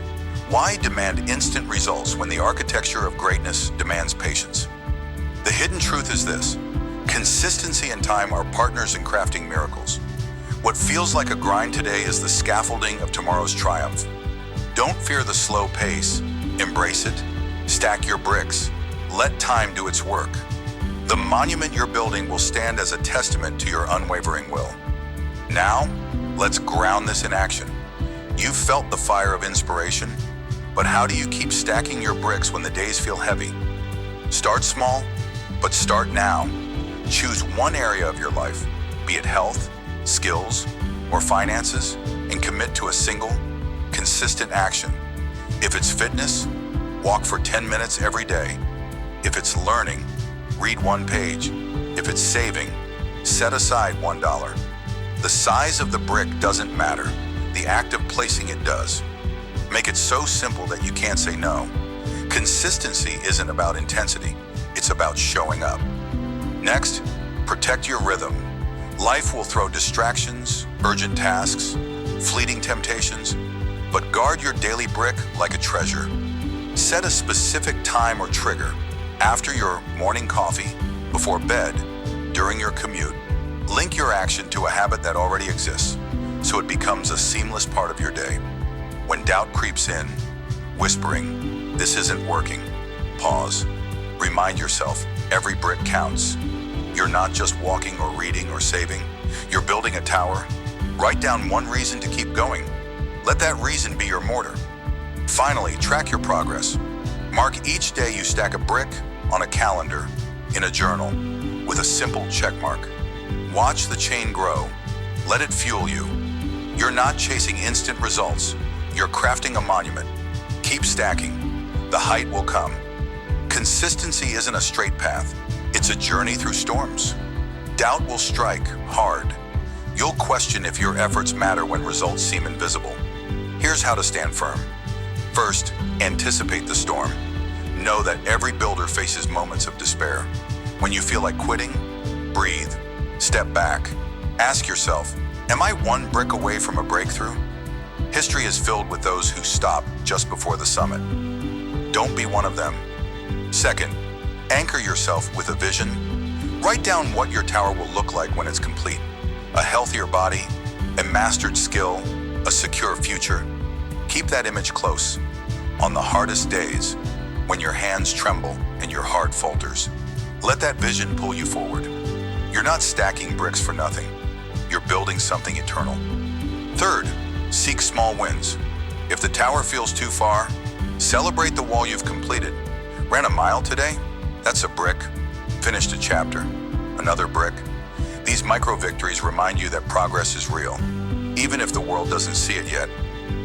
Why demand instant results when the architecture of greatness demands patience? The hidden truth is this: consistency and time are partners in crafting miracles. What feels like a grind today is the scaffolding of tomorrow's triumph. Don't fear the slow pace. Embrace it. Stack your bricks. Let time do its work. The monument you're building will stand as a testament to your unwavering will. Now, let's ground this in action. You've felt the fire of inspiration, but how do you keep stacking your bricks when the days feel heavy? Start small, but start now. Choose one area of your life, be it health, skills, or finances, and commit to a single, consistent action. If it's fitness, walk for 10 minutes every day. If it's learning, read one page. If it's saving, set aside $1. The size of the brick doesn't matter. The act of placing it does. Make it so simple that you can't say no. Consistency isn't about intensity. It's about showing up. Next, protect your rhythm. Life will throw distractions, urgent tasks, fleeting temptations, but guard your daily brick like a treasure. Set a specific time or trigger: after your morning coffee, before bed, during your commute. Link your action to a habit that already exists, so it becomes a seamless part of your day. When doubt creeps in, whispering, "This isn't working," pause. Remind yourself, every brick counts. You're not just walking or reading or saving. You're building a tower. Write down one reason to keep going. Let that reason be your mortar. Finally, track your progress. Mark each day you stack a brick on a calendar, in a journal, with a simple check mark. Watch the chain grow. Let it fuel you. You're not chasing instant results. You're crafting a monument. Keep stacking. The height will come. Consistency isn't a straight path. It's a journey through storms. Doubt will strike hard. You'll question if your efforts matter when results seem invisible. Here's how to stand firm. First, anticipate the storm. Know that every builder faces moments of despair. When you feel like quitting, breathe. Step back. Ask yourself, am I one brick away from a breakthrough? History is filled with those who stop just before the summit. Don't be one of them. Second, anchor yourself with a vision. Write down what your tower will look like when it's complete. A healthier body, a mastered skill, a secure future. Keep that image close. On the hardest days, when your hands tremble and your heart falters, let that vision pull you forward. You're not stacking bricks for nothing. You're building something eternal. Third, seek small wins. If the tower feels too far, celebrate the wall you've completed. Ran a mile today? That's a brick. Finished a chapter. Another brick. These micro victories remind you that progress is real, even if the world doesn't see it yet.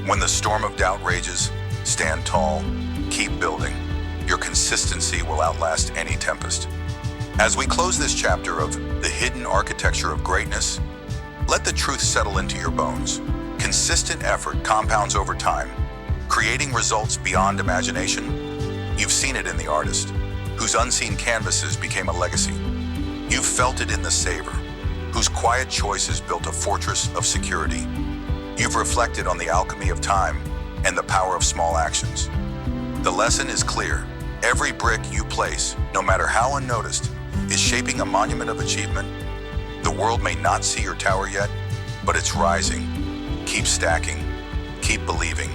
When the storm of doubt rages, stand tall, keep building. your consistency will outlast any tempest. As we close this chapter of the hidden architecture of greatness, let the truth settle into your bones. Consistent effort compounds over time, creating results beyond imagination. You've seen it in the artist, whose unseen canvases became a legacy. You've felt it in the saver, whose quiet choices built a fortress of security. You've reflected on the alchemy of time and the power of small actions. The lesson is clear. Every brick you place, no matter how unnoticed, is shaping a monument of achievement. The world may not see your tower yet, but it's rising. Keep stacking. Keep believing.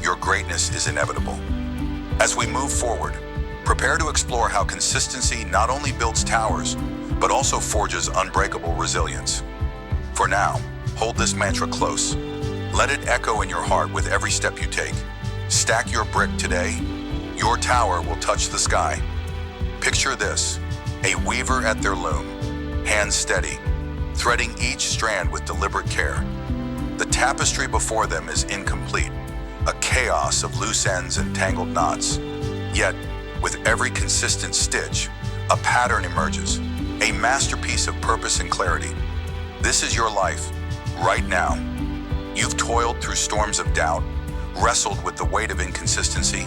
Your greatness is inevitable. As we move forward, prepare to explore how consistency not only builds towers, but also forges unbreakable resilience. For now, hold this mantra close. Let it echo in your heart with every step you take. Stack your brick today. Your tower will touch the sky. Picture this, a weaver at their loom, hands steady, threading each strand with deliberate care. The tapestry before them is incomplete, a chaos of loose ends and tangled knots. Yet, with every consistent stitch, a pattern emerges, a masterpiece of purpose and clarity. This is your life, right now. You've toiled through storms of doubt, wrestled with the weight of inconsistency,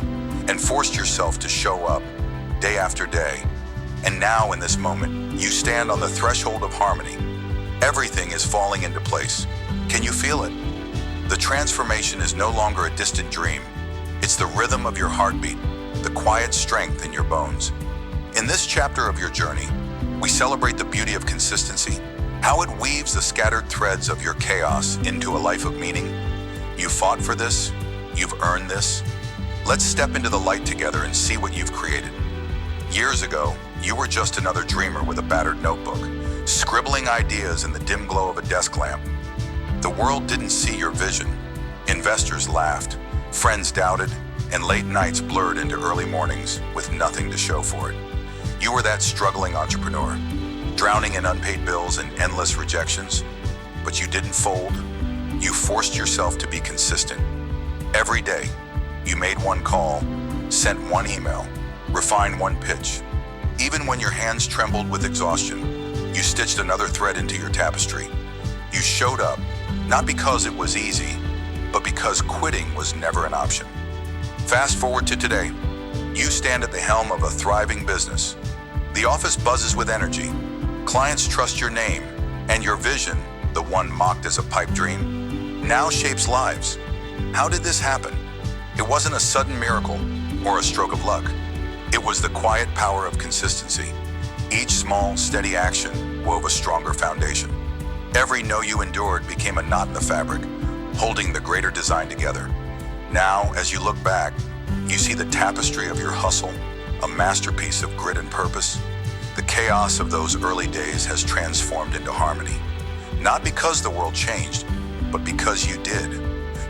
and forced yourself to show up day after day. And now, in this moment, you stand on the threshold of harmony. Everything is falling into place. Can you feel it? The transformation is no longer a distant dream. It's the rhythm of your heartbeat, the quiet strength in your bones. In this chapter of your journey, we celebrate the beauty of consistency, how it weaves the scattered threads of your chaos into a life of meaning. You fought for this. You've earned this. Let's step into the light together and see what you've created. Years ago, you were just another dreamer with a battered notebook, scribbling ideas in the dim glow of a desk lamp. The world didn't see your vision. Investors laughed, friends doubted, and late nights blurred into early mornings with nothing to show for it. You were that struggling entrepreneur, drowning in unpaid bills and endless rejections. But you didn't fold. You forced yourself to be consistent. Every day, you made one call, sent one email, refined one pitch. Even when your hands trembled with exhaustion, you stitched another thread into your tapestry. You showed up, not because it was easy, but because quitting was never an option. Fast forward to today, you stand at the helm of a thriving business. The office buzzes with energy. Clients trust your name, and your vision, the one mocked as a pipe dream, now shapes lives. How did this happen? It wasn't a sudden miracle or a stroke of luck. It was the quiet power of consistency. Each small, steady action wove a stronger foundation. Every no you endured became a knot in the fabric, holding the greater design together. Now, as you look back, you see the tapestry of your hustle, a masterpiece of grit and purpose. The chaos of those early days has transformed into harmony. Not because the world changed, but because you did.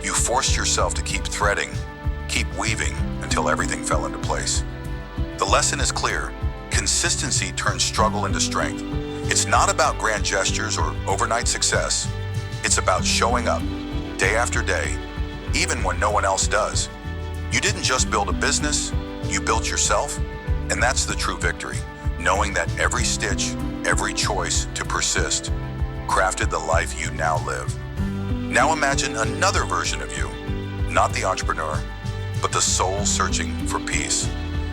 You forced yourself to keep threading, keep weaving until everything fell into place. The lesson is clear. Consistency turns struggle into strength. It's not about grand gestures or overnight success. It's about showing up day after day, even when no one else does. You didn't just build a business, you built yourself, and that's the true victory, knowing that every stitch, every choice to persist, crafted the life you now live. Now imagine another version of you, not the entrepreneur, but the soul searching for peace.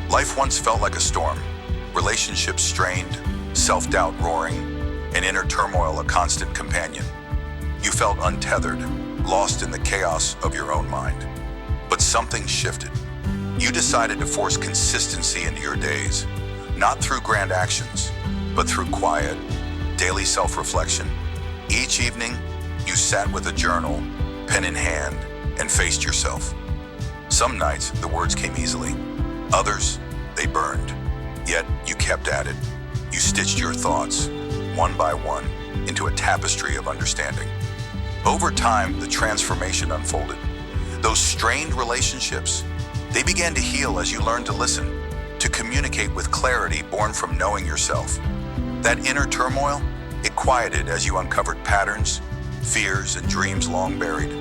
Life once felt like a storm, relationships strained, self-doubt roaring, and inner turmoil a constant companion. You felt untethered, lost in the chaos of your own mind. But something shifted. You decided to force consistency into your days, not through grand actions, but through quiet, daily self-reflection. Each evening, you sat with a journal, pen in hand, and faced yourself. Some nights, the words came easily. Others, they burned. Yet, you kept at it. You stitched your thoughts, one by one, into a tapestry of understanding. Over time, the transformation unfolded. Those strained relationships, they began to heal as you learned to listen, to communicate with clarity born from knowing yourself. That inner turmoil, it quieted as you uncovered patterns, fears, and dreams long buried.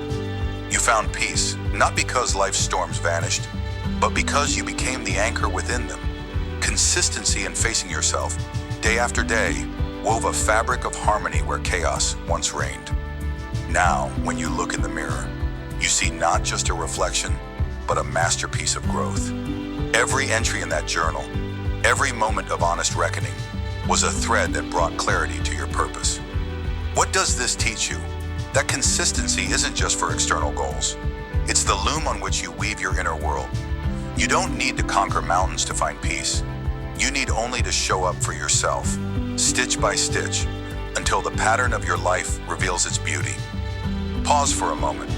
You found peace, not because life's storms vanished, but because you became the anchor within them. Consistency in facing yourself, day after day, wove a fabric of harmony where chaos once reigned. Now, when you look in the mirror, you see not just a reflection, but a masterpiece of growth. Every entry in that journal, every moment of honest reckoning, was a thread that brought clarity to your purpose. What does this teach you? That consistency isn't just for external goals. It's the loom on which you weave your inner world. You don't need to conquer mountains to find peace. You need only to show up for yourself, stitch by stitch, until the pattern of your life reveals its beauty. Pause for a moment.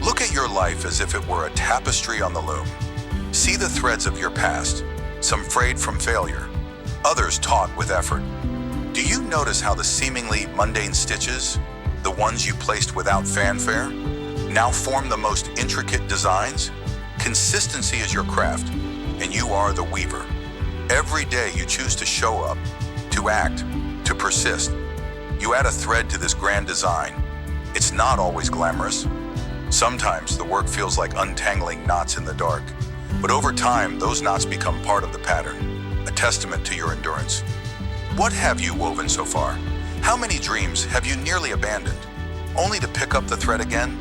Look at your life as if it were a tapestry on the loom. See the threads of your past, some frayed from failure, others taut with effort. Do you notice how the seemingly mundane stitches, the ones you placed without fanfare, now form the most intricate designs? Consistency is your craft, and you are the weaver. Every day you choose to show up, to act, to persist. You add a thread to this grand design. It's not always glamorous. Sometimes the work feels like untangling knots in the dark, but over time, those knots become part of the pattern, a testament to your endurance. What have you woven so far? How many dreams have you nearly abandoned, only to pick up the thread again?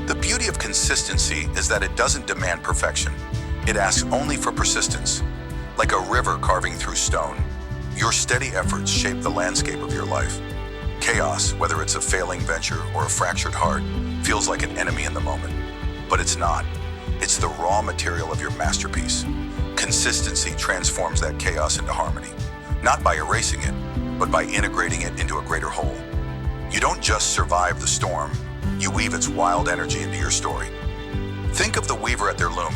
The beauty of consistency is that it doesn't demand perfection. It asks only for persistence. Like a river carving through stone, your steady efforts shape the landscape of your life. Chaos, whether it's a failing venture or a fractured heart, feels like an enemy in the moment. But it's not. It's the raw material of your masterpiece. Consistency transforms that chaos into harmony, not by erasing it, but by integrating it into a greater whole. You don't just survive the storm, you weave its wild energy into your story. Think of the weaver at their loom.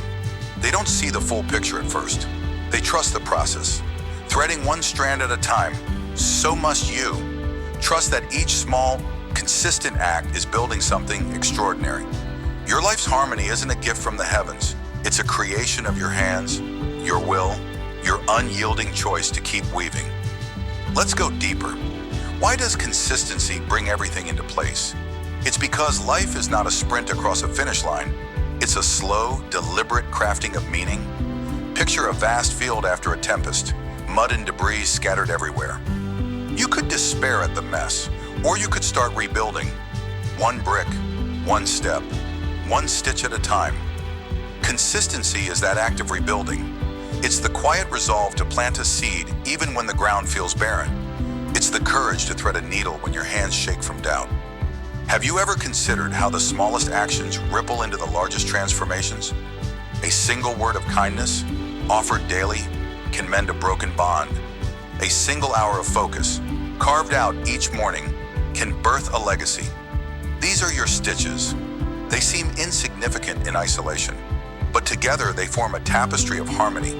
They don't see the full picture at first. They trust the process. Threading one strand at a time, so must you. Trust that each small, consistent act is building something extraordinary. Your life's harmony isn't a gift from the heavens. It's a creation of your hands, your will, your unyielding choice to keep weaving. Let's go deeper. Why does consistency bring everything into place? It's because life is not a sprint across a finish line. It's a slow, deliberate crafting of meaning. Picture a vast field after a tempest, mud and debris scattered everywhere. You could despair at the mess, or you could start rebuilding. One brick, one step, one stitch at a time. Consistency is that act of rebuilding. It's the quiet resolve to plant a seed even when the ground feels barren. It's the courage to thread a needle when your hands shake from doubt. Have you ever considered how the smallest actions ripple into the largest transformations? A single word of kindness, offered daily, can mend a broken bond. A single hour of focus, carved out each morning, can birth a legacy. These are your stitches. They seem insignificant in isolation, but together they form a tapestry of harmony.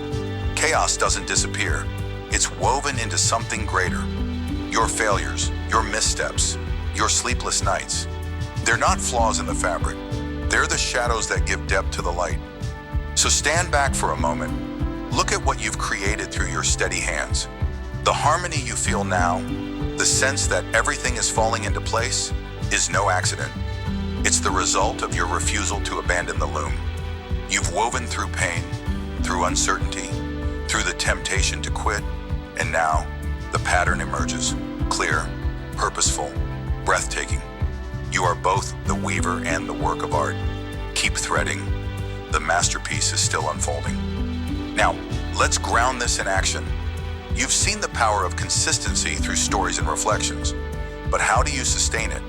Chaos doesn't disappear. It's woven into something greater. Your failures, your missteps, your sleepless nights. They're not flaws in the fabric. They're the shadows that give depth to the light. So stand back for a moment. Look at what you've created through your steady hands. The harmony you feel now, the sense that everything is falling into place, is no accident. It's the result of your refusal to abandon the loom. You've woven through pain, through uncertainty, through the temptation to quit, and now the pattern emerges, clear, purposeful, breathtaking. You are both the weaver and the work of art. Keep threading. The masterpiece is still unfolding. Now, let's ground this in action. You've seen the power of consistency through stories and reflections, but how do you sustain it?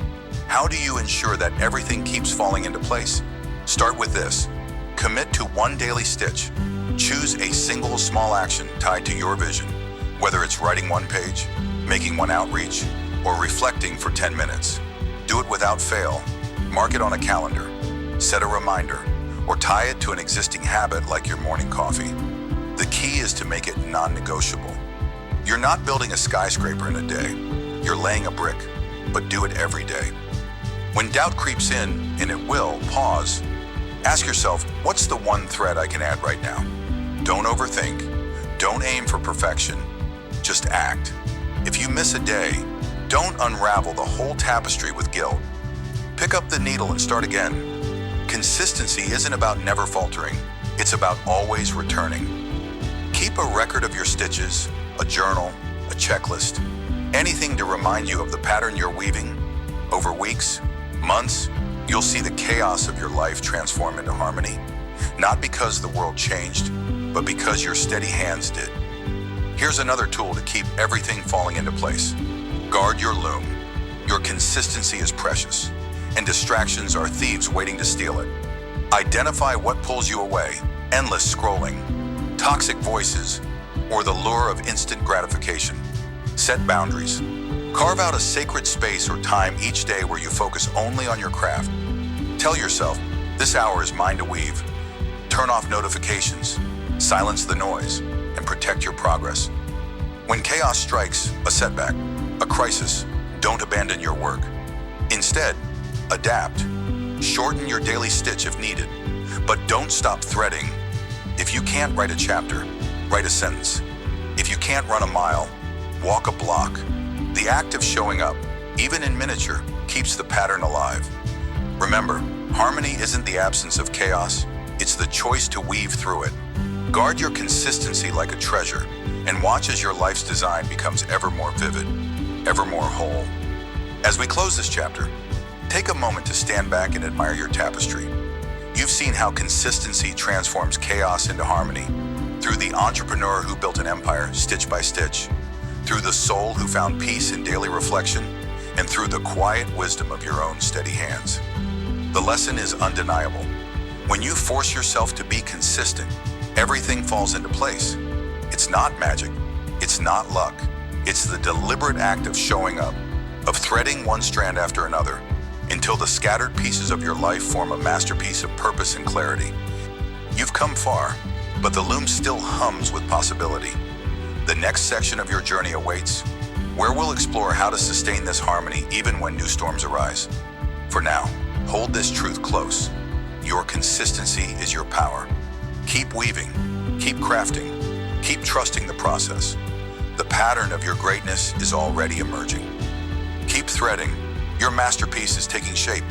How do you ensure that everything keeps falling into place? Start with this. Commit to one daily stitch. Choose a single small action tied to your vision, whether it's writing one page, making one outreach, or reflecting for 10 minutes. Do it without fail. Mark it on a calendar. Set a reminder, or tie it to an existing habit like your morning coffee. The key is to make it non-negotiable. You're not building a skyscraper in a day. You're laying a brick, but do it every day. When doubt creeps in, and it will, pause. Ask yourself, what's the one thread I can add right now? Don't overthink. Don't aim for perfection. Just act. If you miss a day, don't unravel the whole tapestry with guilt. Pick up the needle and start again. Consistency isn't about never faltering. It's about always returning. Keep a record of your stitches, a journal, a checklist, anything to remind you of the pattern you're weaving. Over weeks, months, you'll see the chaos of your life transform into harmony, not because the world changed, but because your steady hands did. Here's another tool to keep everything falling into place. Guard your loom. Your consistency is precious, and distractions are thieves waiting to steal it. Identify what pulls you away: endless scrolling, toxic voices, or the lure of instant gratification. Set boundaries. Carve out a sacred space or time each day where you focus only on your craft. Tell yourself, this hour is mine to weave. Turn off notifications, silence the noise, and protect your progress. When chaos strikes, a setback, a crisis, don't abandon your work. Instead, adapt. Shorten your daily stitch if needed, but don't stop threading. If you can't write a chapter, write a sentence. If you can't run a mile, walk a block. The act of showing up, even in miniature, keeps the pattern alive. Remember, harmony isn't the absence of chaos, it's the choice to weave through it. Guard your consistency like a treasure, and watch as your life's design becomes ever more vivid, ever more whole. As we close this chapter, take a moment to stand back and admire your tapestry. You've seen how consistency transforms chaos into harmony, through the entrepreneur who built an empire stitch by stitch, through the soul who found peace in daily reflection, and through the quiet wisdom of your own steady hands. The lesson is undeniable. When you force yourself to be consistent, everything falls into place. It's not magic. It's not luck. It's the deliberate act of showing up, of threading one strand after another, until the scattered pieces of your life form a masterpiece of purpose and clarity. You've come far, but the loom still hums with possibility. The next section of your journey awaits, where we'll explore how to sustain this harmony even when new storms arise. For now, hold this truth close. Your consistency is your power. Keep weaving, keep crafting, keep trusting the process. The pattern of your greatness is already emerging. Keep threading. Your masterpiece is taking shape.